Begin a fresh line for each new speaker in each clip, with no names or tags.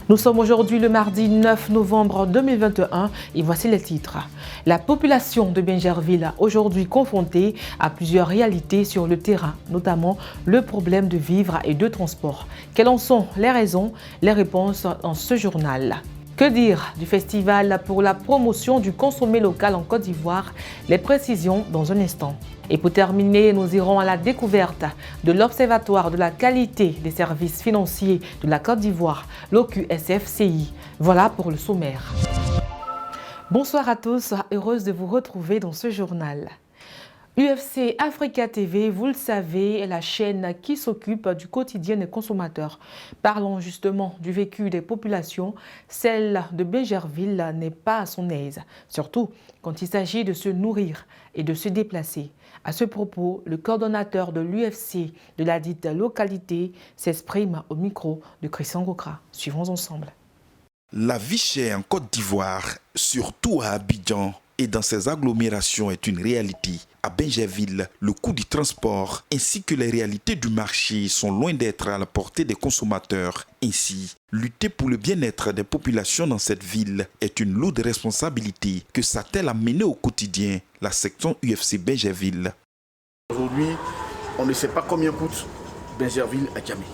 Nous sommes aujourd'hui le mardi 9 novembre 2021 et voici les titres. La population de Bingerville aujourd'hui confrontée à plusieurs réalités sur le terrain, notamment le problème de vivre et de transport. Quelles en sont les raisons? Les réponses dans ce journal. Que dire du festival pour la promotion du consommé local en Côte d'Ivoire? Les précisions dans un instant. Et pour terminer, nous irons à la découverte de l'Observatoire de la qualité des services financiers de la Côte d'Ivoire, l'OQSFCI. Voilà pour le sommaire. Bonsoir à tous, heureuse de vous retrouver dans ce journal. UFC Africa TV, vous le savez, est la chaîne qui s'occupe du quotidien des consommateurs. Parlons justement du vécu des populations. Celle de Bingerville n'est pas à son aise, surtout quand il s'agit de se nourrir et de se déplacer. À ce propos, le coordonnateur de l'UFC de la dite localité s'exprime au micro de Christian Gokra. Suivons ensemble.
La vie chère en Côte d'Ivoire, surtout à Abidjan et dans ses agglomérations, est une réalité. À Bingerville, le coût du transport ainsi que les réalités du marché sont loin d'être à la portée des consommateurs. Ainsi, lutter pour le bien-être des populations dans cette ville est une lourde responsabilité que s'attelle à mener au quotidien la section UFC Bingerville.
Aujourd'hui, on ne sait pas combien coûte Bingerville à Djamé.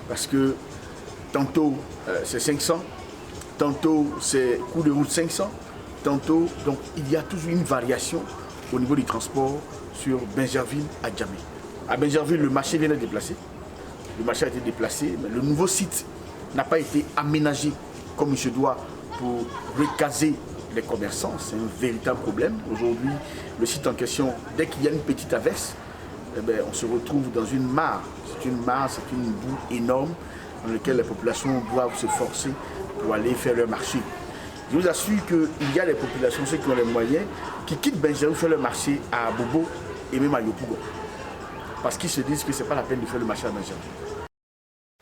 Parce que tantôt c'est 500, tantôt c'est coût de route 500, tantôt, donc il y a toujours une variation au niveau du transport sur Bingerville à Djamé. À Bingerville, le marché vient d'être déplacé. Le marché a été déplacé, mais le nouveau site n'a pas été aménagé comme il se doit pour recaser les commerçants. C'est un véritable problème. Aujourd'hui, le site en question, dès qu'il y a une petite averse, on se retrouve dans une mare. C'est une mare, c'est une boue énorme dans laquelle les populations doivent se forcer pour aller faire leur marché. Je vous assure qu'il y a des populations, ceux qui ont les moyens, qui quittent Bingerville faire le marché à Bobo et même à Yopougon. Parce qu'ils se disent que ce n'est pas la peine de faire le marché à Bingerville.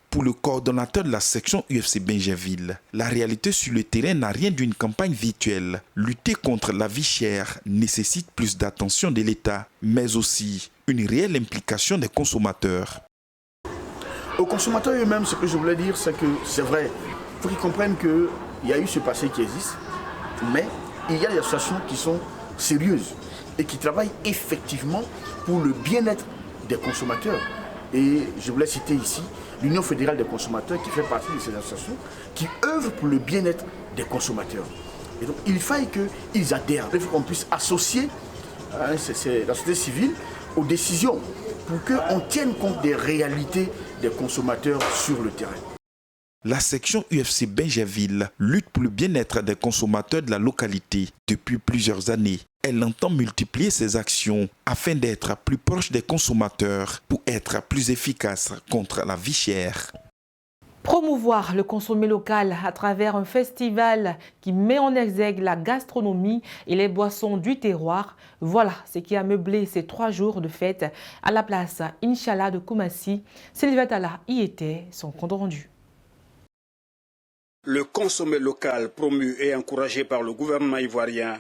Pour le coordonnateur de la section UFC Bingerville, la réalité sur le terrain n'a rien d'une campagne virtuelle. Lutter contre la vie chère nécessite plus d'attention de l'État, mais aussi une réelle implication des consommateurs.
Aux consommateurs eux-mêmes, ce que je voulais dire, c'est que c'est vrai, il faut qu'ils comprennent qu'il y a eu ce passé qui existe, mais il y a des associations qui sont sérieuses et qui travaillent effectivement pour le bien-être des consommateurs. Et je voulais citer ici l'Union fédérale des consommateurs qui fait partie de ces associations qui œuvrent pour le bien-être des consommateurs. Et donc il faille qu'ils adhèrent, il faut qu'on puisse associer la société civile aux décisions pour qu'on tienne compte des réalités des consommateurs sur le terrain.
La section UFC Bingerville lutte pour le bien-être des consommateurs de la localité depuis plusieurs années. Elle entend multiplier ses actions afin d'être plus proche des consommateurs pour être plus efficace contre la vie chère.
Promouvoir le consommé local à travers un festival qui met en exergue la gastronomie et les boissons du terroir, voilà ce qui a meublé ces 3 jours de fête à la place Inch'Allah de Koumassi. Sylvette Allah y était, son compte rendu.
Le consommé local promu et encouragé par le gouvernement ivoirien,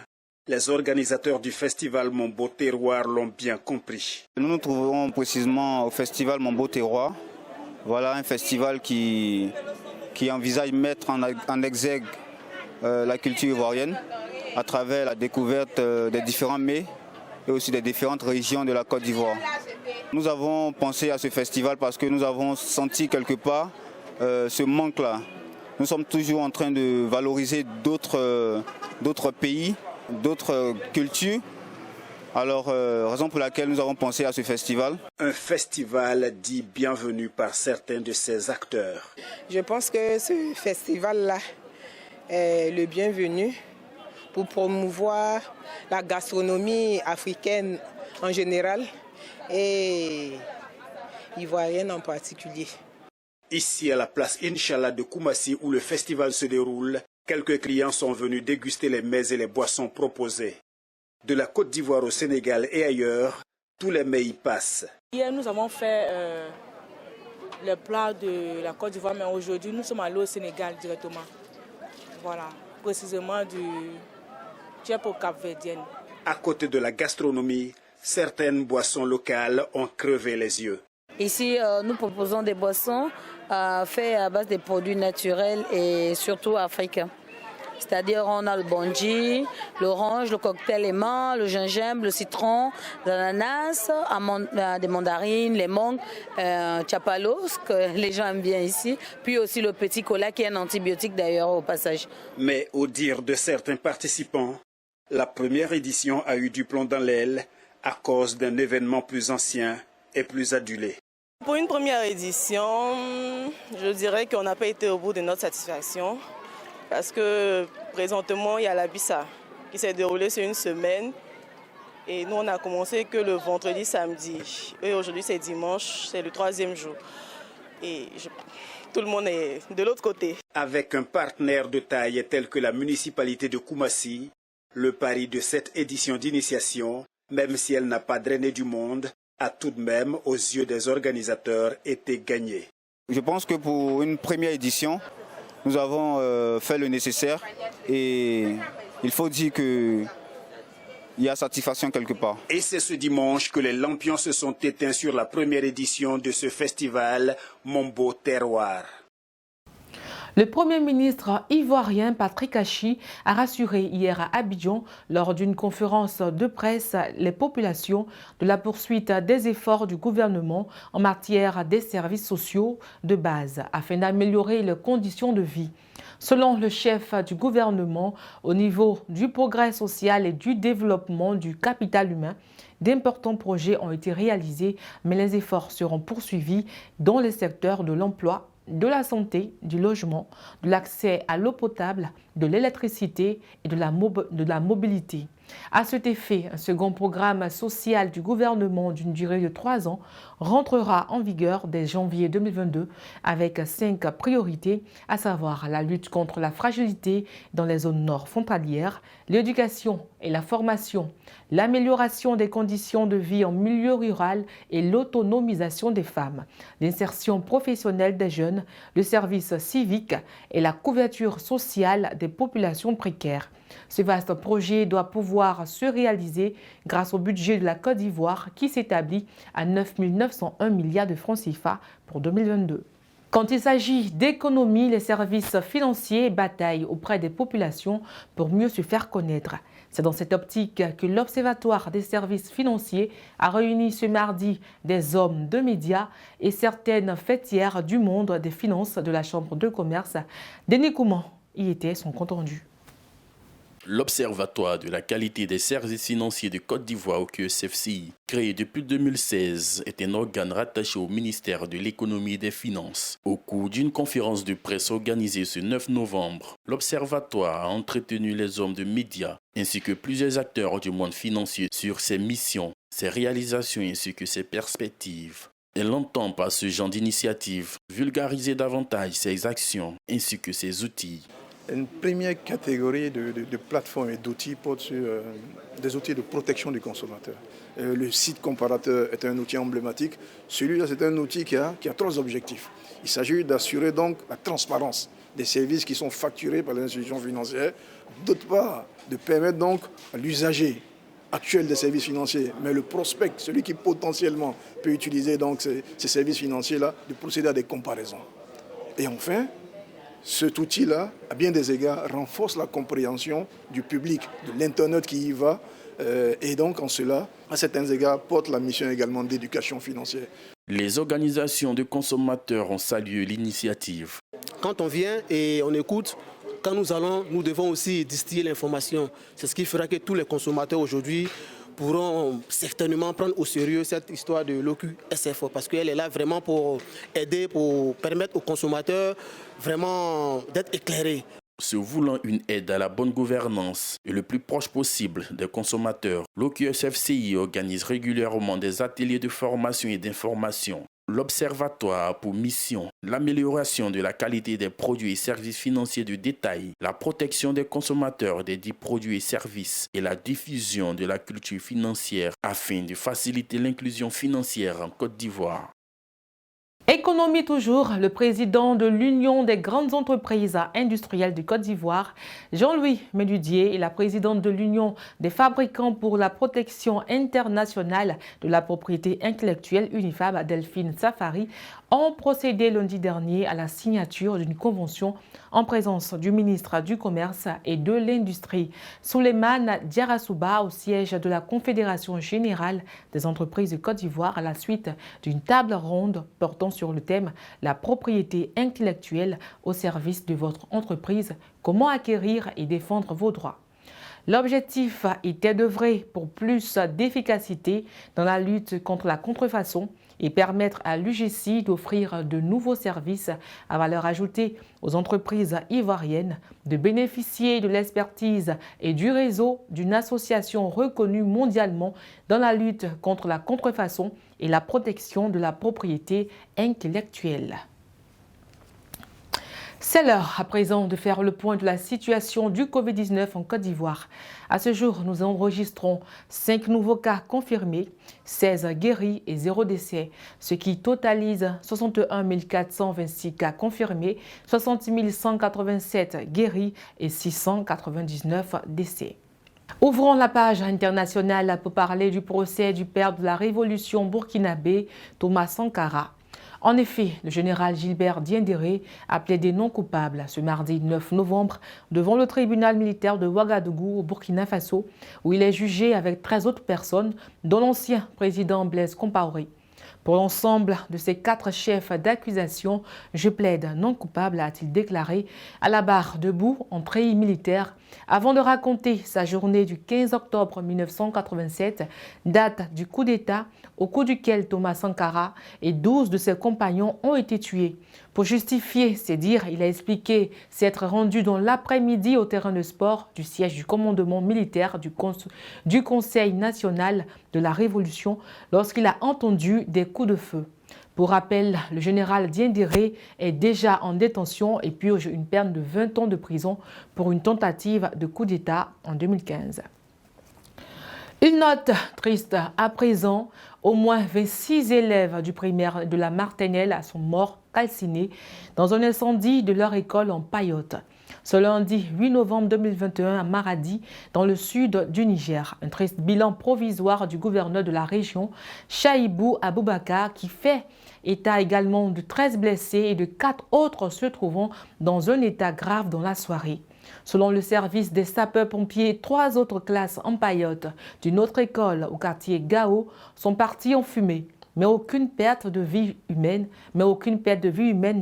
les organisateurs du festival Mon Beau Terroir l'ont bien compris.
Nous nous trouvons précisément au festival Mon Beau Terroir. Voilà un festival qui envisage mettre en exergue la culture ivoirienne à travers la découverte des différents mets et aussi des différentes régions de la Côte d'Ivoire. Nous avons pensé à ce festival parce que nous avons senti quelque part ce manque-là. Nous sommes toujours en train de valoriser d'autres pays, d'autres cultures. Alors, raison pour laquelle nous avons pensé à ce festival.
Un festival dit bienvenu par certains de ses acteurs.
Je pense que ce festival-là est le bienvenu pour promouvoir la gastronomie africaine en général et ivoirienne en particulier.
Ici, à la place Inch'Allah de Koumassi, où le festival se déroule, quelques clients sont venus déguster les mets et les boissons proposés. De la Côte d'Ivoire au Sénégal et ailleurs, tous les mets y passent.
Hier, nous avons fait le plat de la Côte d'Ivoire, mais aujourd'hui, nous sommes allés au Sénégal directement. Voilà, précisément du Tchepo Cap-Verdienne.
À côté de la gastronomie, certaines boissons locales ont crevé les yeux.
Ici, nous proposons des boissons faites à base de produits naturels et surtout africains. C'est-à-dire on a le bondji, l'orange, le cocktail aimant, le gingembre, le citron, l'ananas, des mandarines, les mangues, chapalo, ce que les gens aiment bien ici, puis aussi le petit cola qui est un antibiotique d'ailleurs au passage.
Mais au dire de certains participants, la première édition a eu du plomb dans l'aile à cause d'un événement plus ancien et plus adulé.
Pour une première édition, je dirais qu'on n'a pas été au bout de notre satisfaction. Parce que présentement, il y a la Bissa qui s'est déroulée sur une semaine. Et nous, on a commencé que le vendredi, samedi. Et aujourd'hui, c'est dimanche, c'est le 3e jour. Et tout le monde est de l'autre côté.
Avec un partenaire de taille tel que la municipalité de Koumassi, le pari de cette édition d'initiation, même si elle n'a pas drainé du monde, a tout de même, aux yeux des organisateurs, été gagné.
Je pense que pour une première édition, nous avons fait le nécessaire et il faut dire qu'il y a satisfaction quelque part.
Et c'est ce dimanche que les lampions se sont éteints sur la première édition de ce festival Mon Beau Terroir.
Le Premier ministre ivoirien Patrick Hachi a rassuré hier à Abidjan lors d'une conférence de presse les populations de la poursuite des efforts du gouvernement en matière des services sociaux de base afin d'améliorer les conditions de vie. Selon le chef du gouvernement, au niveau du progrès social et du développement du capital humain, d'importants projets ont été réalisés, mais les efforts seront poursuivis dans les secteurs de l'emploi, de la santé, du logement, de l'accès à l'eau potable, de l'électricité et de la mobilité. À cet effet, un second programme social du gouvernement d'une durée de 3 ans rentrera en vigueur dès janvier 2022 avec 5 priorités, à savoir la lutte contre la fragilité dans les zones nord frontalières, l'éducation et la formation, l'amélioration des conditions de vie en milieu rural et l'autonomisation des femmes, l'insertion professionnelle des jeunes, le service civique et la couverture sociale des populations précaires. Ce vaste projet doit pouvoir se réaliser grâce au budget de la Côte d'Ivoire qui s'établit à 9 901 milliards de francs CFA pour 2022. Quand il s'agit d'économie, les services financiers bataillent auprès des populations pour mieux se faire connaître. C'est dans cette optique que l'Observatoire des services financiers a réuni ce mardi des hommes de médias et certaines fêtières du monde des finances de la Chambre de commerce. Denis Kouman y était son compte rendu.
L'Observatoire de la qualité des services financiers de Côte d'Ivoire au QSFCI, créé depuis 2016, est un organe rattaché au ministère de l'économie et des finances. Au cours d'une conférence de presse organisée ce 9 novembre, l'Observatoire a entretenu les hommes de médias ainsi que plusieurs acteurs du monde financier sur ses missions, ses réalisations ainsi que ses perspectives. Elle entend par ce genre d'initiative vulgariser davantage ses actions ainsi que ses outils.
Une première catégorie de plateformes et d'outils porte sur des outils de protection du consommateur. Le site comparateur est un outil emblématique. Celui-là, c'est un outil qui a 3 objectifs. Il s'agit d'assurer donc la transparence des services qui sont facturés par les institutions financières. D'autre part, de permettre donc à l'usager actuel des services financiers, mais le prospect, celui qui potentiellement peut utiliser donc ces services financiers-là, de procéder à des comparaisons. Et enfin, cet outil-là, à bien des égards, renforce la compréhension du public, de l'internaute qui y va, et donc en cela, à certains égards, porte la mission également d'éducation financière.
Les organisations de consommateurs ont salué l'initiative.
Quand on vient et on écoute, quand nous allons, nous devons aussi distiller l'information. C'est ce qui fera que tous les consommateurs aujourd'hui pourront certainement prendre au sérieux cette histoire de l'OQSFO parce qu'elle est là vraiment pour aider, pour permettre aux consommateurs vraiment d'être éclairés.
Se voulant une aide à la bonne gouvernance et le plus proche possible des consommateurs, l'OQSFCI organise régulièrement des ateliers de formation et d'information. L'Observatoire a pour mission l'amélioration de la qualité des produits et services financiers de détail, la protection des consommateurs des dits produits et services et la diffusion de la culture financière afin de faciliter l'inclusion financière en Côte d'Ivoire.
Économie toujours, le président de l'Union des grandes entreprises industrielles du Côte d'Ivoire, Jean-Louis Médudier, et la présidente de l'Union des fabricants pour la protection internationale de la propriété intellectuelle UNIFAB, Delphine Safari, ont procédé lundi dernier à la signature d'une convention en présence du ministre du Commerce et de l'Industrie, Souleymane Diarra-Souba, au siège de la Confédération générale des entreprises de Côte d'Ivoire, à la suite d'une table ronde portant sur le thème « La propriété intellectuelle au service de votre entreprise, comment acquérir et défendre vos droits ». L'objectif était d'œuvrer pour plus d'efficacité dans la lutte contre la contrefaçon et permettre à l'UGC d'offrir de nouveaux services à valeur ajoutée aux entreprises ivoiriennes, de bénéficier de l'expertise et du réseau d'une association reconnue mondialement dans la lutte contre la contrefaçon et la protection de la propriété intellectuelle. C'est l'heure à présent de faire le point de la situation du Covid-19 en Côte d'Ivoire. À ce jour, nous enregistrons 5 nouveaux cas confirmés, 16 guéris et 0 décès, ce qui totalise 61 426 cas confirmés, 60 187 guéris et 699 décès. Ouvrons la page internationale pour parler du procès du père de la révolution burkinabé, Thomas Sankara. En effet, le général Gilbert Diendéré a plaidé non coupable ce mardi 9 novembre devant le tribunal militaire de Ouagadougou au Burkina Faso, où il est jugé avec 13 autres personnes, dont l'ancien président Blaise Compaoré. Pour l'ensemble de ces 4 chefs d'accusation, je plaide non coupable, a-t-il déclaré à la barre debout en treillis militaire, avant de raconter sa journée du 15 octobre 1987, date du coup d'État au cours duquel Thomas Sankara et 12 de ses compagnons ont été tués. Pour justifier ses dires, il a expliqué s'être rendu dans l'après-midi au terrain de sport du siège du commandement militaire du Conseil national de la Révolution lorsqu'il a entendu des coups de feu. Pour rappel, le général Diendéré est déjà en détention et purge une peine de 20 ans de prison pour une tentative de coup d'État en 2015. Une note triste à présent, au moins 26 élèves du primaire de la Martinelle sont morts calcinés dans un incendie de leur école en Payotte. Ce lundi 8 novembre 2021 à Maradi, dans le sud du Niger. Un triste bilan provisoire du gouverneur de la région, Chaïbou Aboubakar, qui fait état également de 13 blessés et de 4 autres se trouvant dans un état grave dans la soirée. Selon le service des sapeurs-pompiers, 3 autres classes en Payotte d'une autre école au quartier Gao sont parties en fumée, mais aucune perte de vie humaine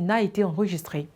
n'a été enregistrée.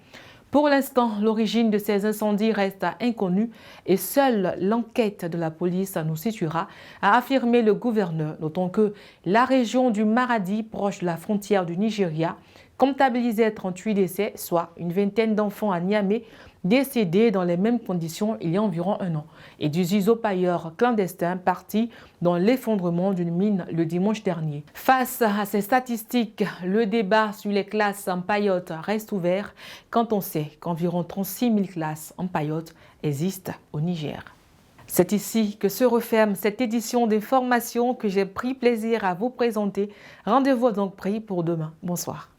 Pour l'instant, l'origine de ces incendies reste inconnue et seule l'enquête de la police nous situera, a affirmé le gouverneur, notons que la région du Maradi, proche de la frontière du Nigeria, comptabilisait 38 décès, soit une vingtaine d'enfants à Niamey, décédés dans les mêmes conditions il y a environ un an, et 18 opailleurs clandestins partis dans l'effondrement d'une mine le dimanche dernier. Face à ces statistiques, le débat sur les classes en Payotte reste ouvert quand on sait qu'environ 36 000 classes en Payotte existent au Niger. C'est ici que se referme cette édition d'information que j'ai pris plaisir à vous présenter. Rendez-vous donc pris pour demain. Bonsoir.